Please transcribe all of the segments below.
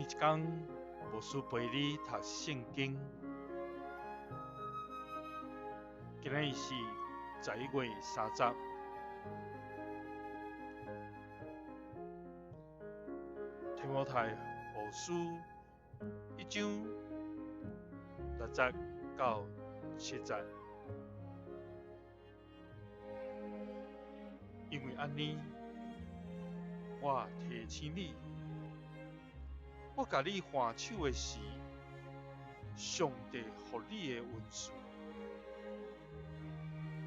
一天，牧师陪你读圣经。今日是11月30日。提摩太后书1章6节到7节。因为安尼，我提醒你，我甲你还手的时，上帝予你的恩赐，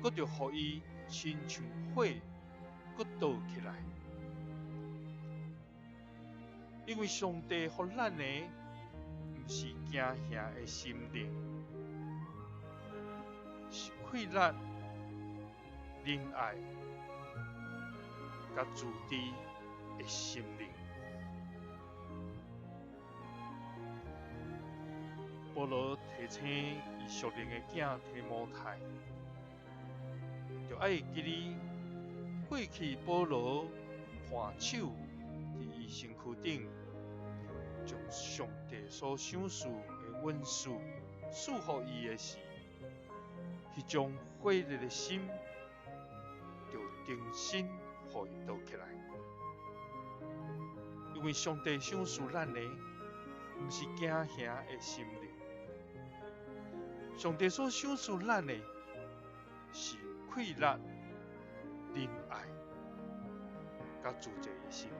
搁着予伊亲像火，搁倒起来。因为上帝予咱的，毋是惊吓的心灵，是快乐、仁爱、甲自知的心灵。保罗提醒伊属灵的囝提摩太，就爱记哩过去保罗还手伫伊身躯顶，将上帝所赏赐的恩赐赐予伊的时，迄种火热的心就重新予伊倒起来。因为上帝赏赐咱的，毋是惊吓的心灵，上帝所赏赐咱的，是快乐、仁爱、甲自制的心灵。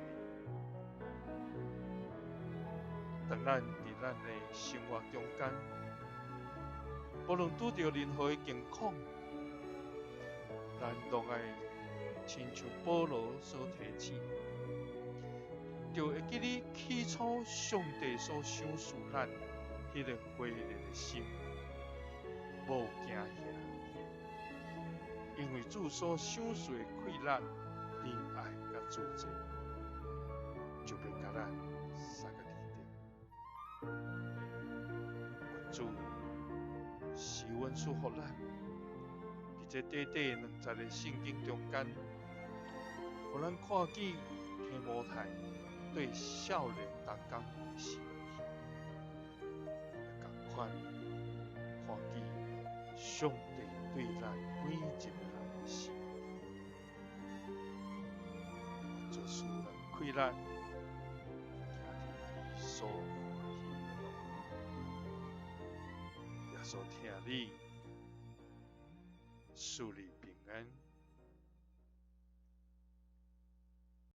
当咱伫咱的生活中间，无论拄着任何的境况，咱都爱亲像保罗所提醒，就会记哩起初上帝所赏赐咱迄个火热的心，无惊吓，因为主所赏赐的快乐、仁爱甲自制，就要甲咱三个主是阮赐予咱，伫这短短2节的圣经中间，互咱看见提摩太对少年同工的心意，也同款看见上帝对咱每一个人的心意，做使人快乐，行伫伊所所听你，属你。